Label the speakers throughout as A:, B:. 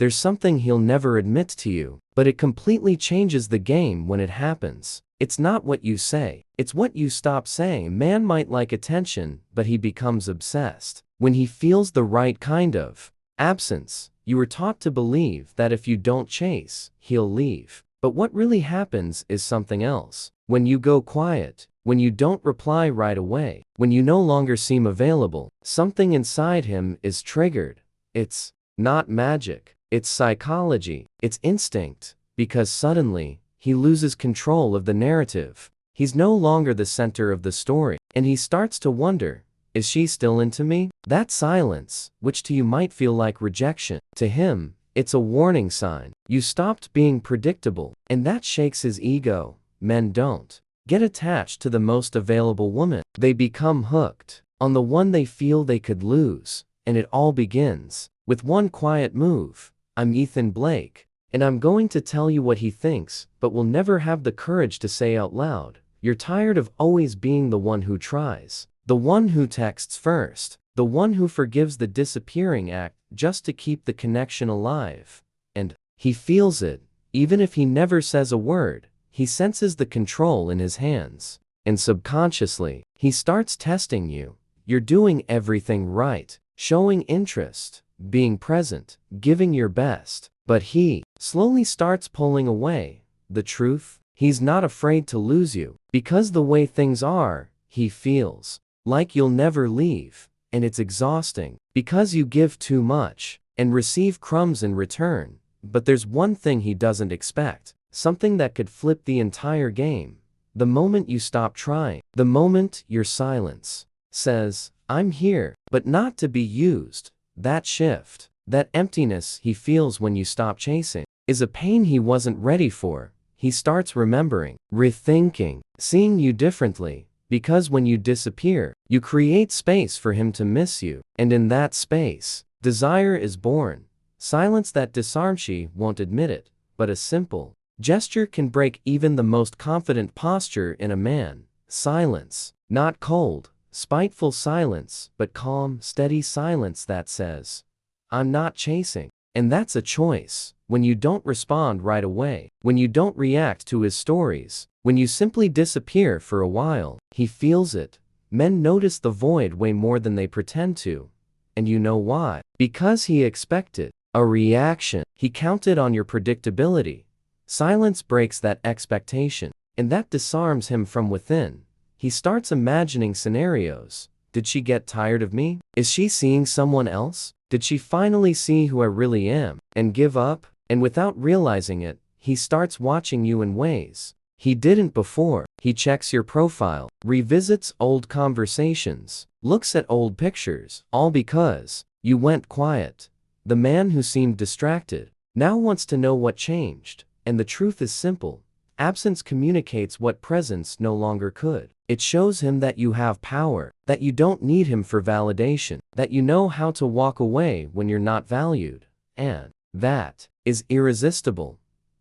A: There's something he'll never admit to you, but it completely changes the game when it happens. It's not what you say, it's what you stop saying. Man might like attention, but he becomes obsessed when he feels the right kind of absence. You were taught to believe that if you don't chase, he'll leave. But what really happens is something else. When you go quiet, when you don't reply right away, when you no longer seem available, something inside him is triggered. It's not magic, it's psychology, it's instinct, because suddenly, he loses control of the narrative. He's no longer the center of the story, and he starts to wonder, is she still into me? That silence, which to you might feel like rejection, to him, it's a warning sign. You stopped being predictable, and that shakes his ego. Men don't get attached to the most available woman. They become hooked on the one they feel they could lose, and it all begins with one quiet move. I'm Ethan Blake, and I'm going to tell you what he thinks, but will never have the courage to say out loud. You're tired of always being the one who tries, the one who texts first, the one who forgives the disappearing act just to keep the connection alive. And he feels it, even if he never says a word. He senses the control in his hands, and subconsciously, he starts testing you. You're doing everything right, showing interest, being present, giving your best, but he slowly starts pulling away. The truth? He's not afraid to lose you, because the way things are, he feels like you'll never leave, and it's exhausting, because you give too much, and receive crumbs in return. But there's one thing he doesn't expect, something that could flip the entire game. The moment you stop trying, the moment your silence says, I'm here, but not to be used. That shift, that emptiness he feels when you stop chasing, is a pain he wasn't ready for. He starts remembering, rethinking, seeing you differently, because when you disappear, you create space for him to miss you, and in that space, desire is born. Silence that disarms. She won't admit it, but a simple gesture can break even the most confident posture in a man. Silence, not cold, spiteful silence, but calm, steady silence that says, I'm not chasing. And that's a choice. When you don't respond right away, when you don't react to his stories, when you simply disappear for a while, he feels it. Men notice the void way more than they pretend to. And you know why? Because he expected a reaction. He counted on your predictability. Silence breaks that expectation, and that disarms him from within. He starts imagining scenarios. Did she get tired of me? Is she seeing someone else? Did she finally see who I really am and give up? And without realizing it, he starts watching you in ways he didn't before. He checks your profile, revisits old conversations, looks at old pictures, all because you went quiet. The man who seemed distracted now wants to know what changed. And the truth is simple. Absence communicates what presence no longer could. It shows him that you have power, that you don't need him for validation, that you know how to walk away when you're not valued. And that is irresistible.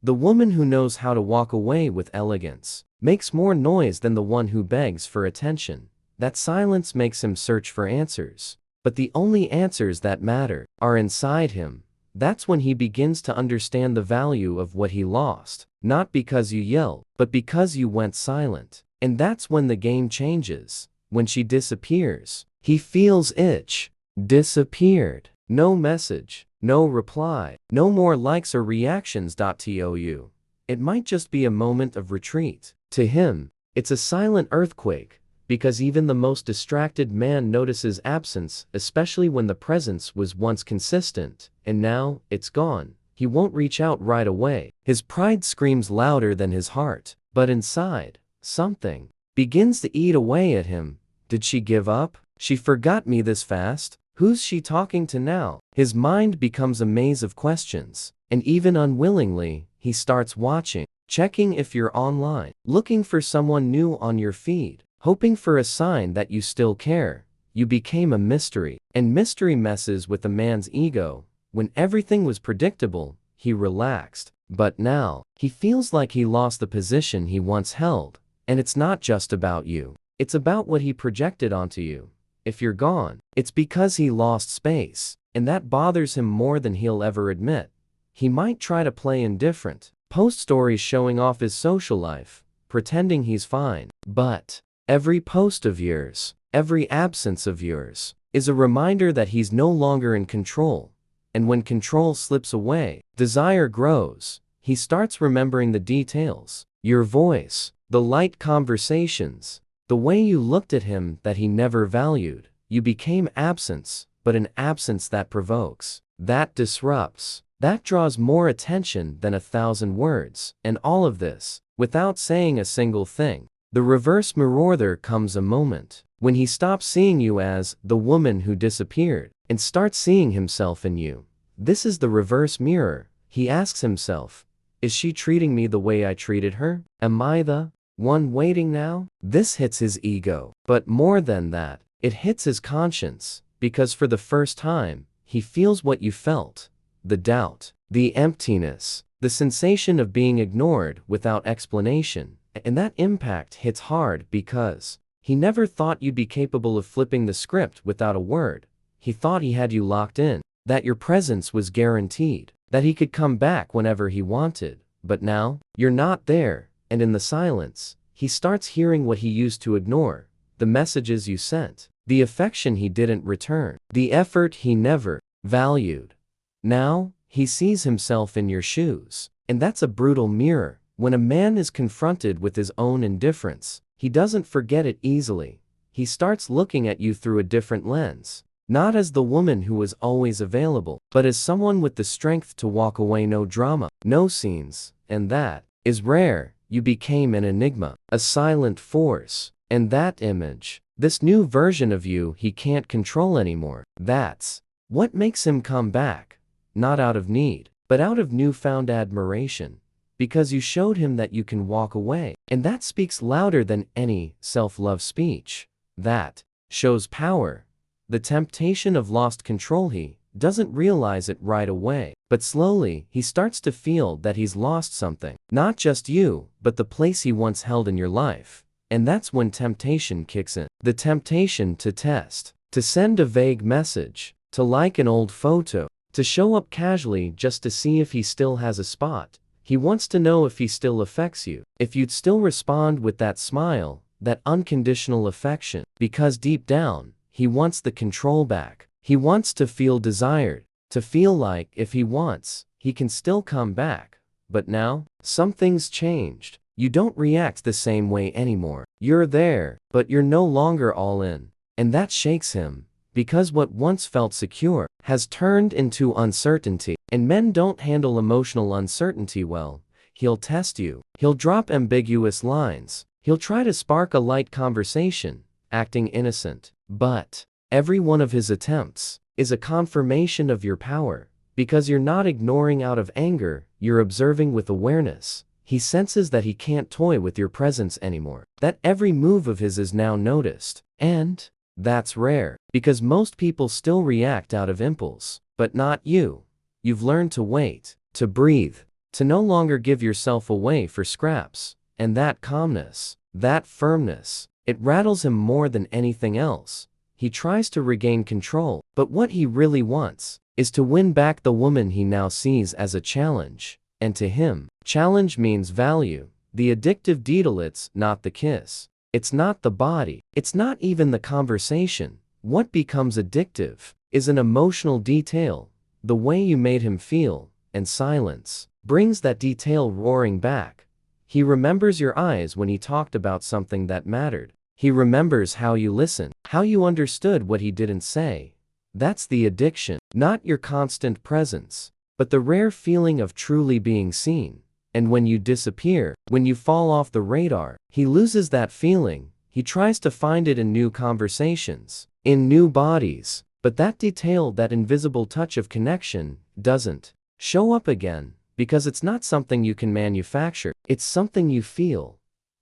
A: The woman who knows how to walk away with elegance makes more noise than the one who begs for attention. That silence makes him search for answers. But the only answers that matter are inside him. That's when he begins to understand the value of what he lost. Not because you yelled, but because you went silent. And that's when the game changes. When she disappears, he feels itch. Disappeared. No message, no reply, no more likes or reactions. It might just be a moment of retreat. To him, it's a silent earthquake, because even the most distracted man notices absence, especially when the presence was once consistent, and now it's gone. He won't reach out right away. His pride screams louder than his heart, but inside, something begins to eat away at him. Did she give up? She forgot me this fast? Who's she talking to now? His mind becomes a maze of questions, and even unwillingly, he starts watching, checking if you're online, looking for someone new on your feed, hoping for a sign that you still care. You became a mystery, and mystery messes with a man's ego. When everything was predictable, he relaxed. But now, he feels like he lost the position he once held. And it's not just about you. It's about what he projected onto you. If you're gone, it's because he lost space. And that bothers him more than he'll ever admit. He might try to play indifferent, post stories showing off his social life, pretending he's fine. But every post of yours, every absence of yours, is a reminder that he's no longer in control. And when control slips away, desire grows. He starts remembering the details, your voice, the light conversations, the way you looked at him that he never valued. You became absence, but an absence that provokes, that disrupts, that draws more attention than 1,000 words. And all of this, without saying a single thing. The reverse mirror. There comes a moment when he stops seeing you as the woman who disappeared and starts seeing himself in you. This is the reverse mirror. He asks himself, is she treating me the way I treated her? Am I the one waiting now? This hits his ego. But more than that, it hits his conscience, because for the first time, he feels what you felt. The doubt, the emptiness, the sensation of being ignored without explanation. And that impact hits hard because he never thought you'd be capable of flipping the script without a word. He thought he had you locked in, that your presence was guaranteed, that he could come back whenever he wanted. But now, you're not there, and in the silence, he starts hearing what he used to ignore, the messages you sent, the affection he didn't return, the effort he never valued. Now, he sees himself in your shoes, and that's a brutal mirror. When a man is confronted with his own indifference, he doesn't forget it easily. He starts looking at you through a different lens. Not as the woman who was always available, but as someone with the strength to walk away. No drama, no scenes, and that is rare. You became an enigma, a silent force, and that image, this new version of you he can't control anymore. That's what makes him come back, not out of need, but out of newfound admiration. Because you showed him that you can walk away, and that speaks louder than any self-love speech. That shows power. The temptation of lost control. He doesn't realize it right away, but slowly he starts to feel that he's lost something. Not just you, but the place he once held in your life. And that's when temptation kicks in. The temptation to test, to send a vague message, to like an old photo, to show up casually just to see if he still has a spot. He wants to know if he still affects you, if you'd still respond with that smile, that unconditional affection. Because deep down, he wants the control back. He wants to feel desired, to feel like if he wants, he can still come back. But now, something's changed. You don't react the same way anymore. You're there, but you're no longer all in. And that shakes him, because what once felt secure has turned into uncertainty. And men don't handle emotional uncertainty well. He'll test you. He'll drop ambiguous lines. He'll try to spark a light conversation, acting innocent. But every one of his attempts is a confirmation of your power. Because you're not ignoring out of anger, you're observing with awareness. He senses that he can't toy with your presence anymore. That every move of his is now noticed. And that's rare, because most people still react out of impulse. But not you. You've learned to wait, to breathe, to no longer give yourself away for scraps. And that calmness, that firmness, it rattles him more than anything else. He tries to regain control, but what he really wants is to win back the woman he now sees as a challenge. And to him, challenge means value. The addictive detail, it's not the kiss. It's not the body. It's not even the conversation. What becomes addictive is an emotional detail. The way you made him feel, and silence brings that detail roaring back. He remembers your eyes when he talked about something that mattered. He remembers how you listened, how you understood what he didn't say. That's the addiction, not your constant presence, but the rare feeling of truly being seen. And when you disappear, when you fall off the radar, he loses that feeling. He tries to find it in new conversations, in new bodies. But that detail, that invisible touch of connection, doesn't show up again, because it's not something you can manufacture. It's something you feel.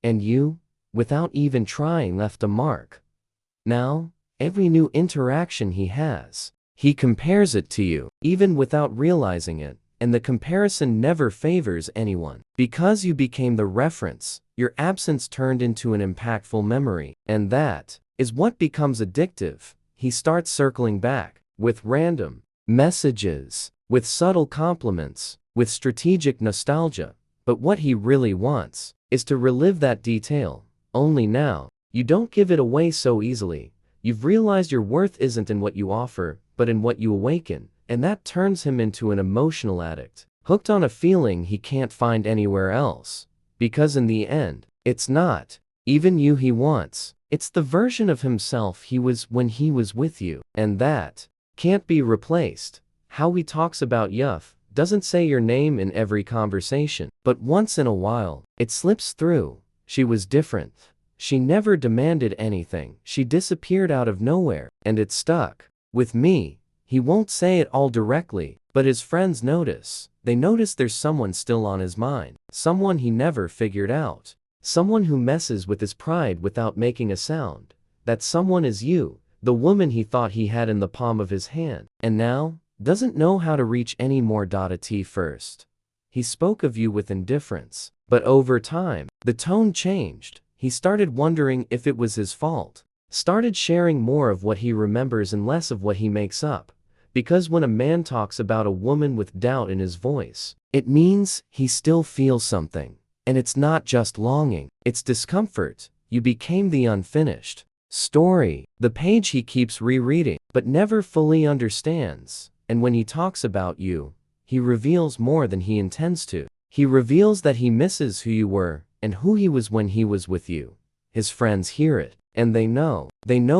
A: And you, without even trying, left a mark. Now, every new interaction he has, he compares it to you, even without realizing it. And the comparison never favors anyone. Because you became the reference, your absence turned into an impactful memory. And that is what becomes addictive. He starts circling back with random messages, with subtle compliments, with strategic nostalgia. But what he really wants is to relive that detail. Only now, you don't give it away so easily. You've realized your worth isn't in what you offer, but in what you awaken, and that turns him into an emotional addict, hooked on a feeling he can't find anywhere else. Because in the end, it's not even you he wants. It's the version of himself he was when he was with you, and that can't be replaced. How he talks about Yuff doesn't say your name in every conversation, but once in a while, it slips through. She was different. She never demanded anything. She disappeared out of nowhere, and it stuck. With me, he won't say it all directly, but his friends notice. They notice there's someone still on his mind, someone he never figured out, someone who messes with his pride without making a sound. That someone is you, the woman he thought he had in the palm of his hand, and now doesn't know how to reach any more. At first, he spoke of you with indifference, but over time, the tone changed. He started wondering if it was his fault, started sharing more of what he remembers and less of what he makes up. Because when a man talks about a woman with doubt in his voice, it means he still feels something. And it's not just longing, it's discomfort. You became the unfinished story, the page he keeps rereading, but never fully understands. And when he talks about you, he reveals more than he intends to. He reveals that he misses who you were, and who he was when he was with you. His friends hear it, and they know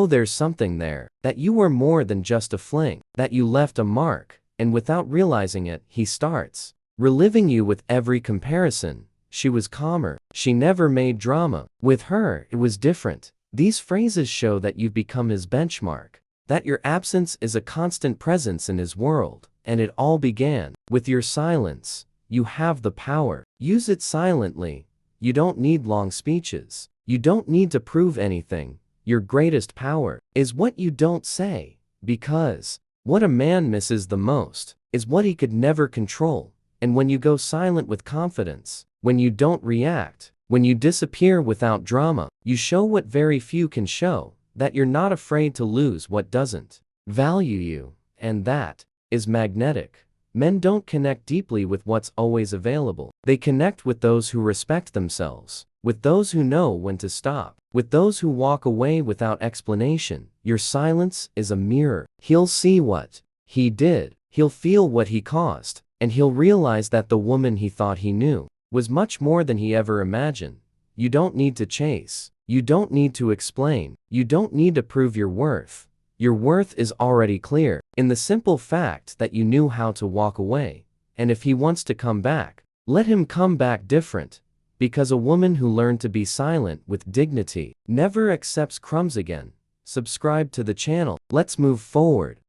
A: there's something there, that you were more than just a fling, that you left a mark, and without realizing it, he starts reliving you with every comparison. She was calmer, she never made drama. With her, it was different. These phrases show that you've become his benchmark, that your absence is a constant presence in his world, and it all began with your silence. You have the power. Use it silently. You don't need long speeches. You don't need to prove anything. Your greatest power is what you don't say. Because what a man misses the most is what he could never control. And when you go silent with confidence, when you don't react, when you disappear without drama, you show what very few can show, that you're not afraid to lose what doesn't value you. And that is magnetic. Men don't connect deeply with what's always available. They connect with those who respect themselves, with those who know when to stop, with those who walk away without explanation. Your silence is a mirror. He'll see what he did, he'll feel what he caused, and he'll realize that the woman he thought he knew was much more than he ever imagined. You don't need to chase. You don't need to explain. You don't need to prove your worth. Your worth is already clear in the simple fact that you knew how to walk away. And if he wants to come back, let him come back different. Because a woman who learned to be silent with dignity never accepts crumbs again. Subscribe to the channel. Let's move forward.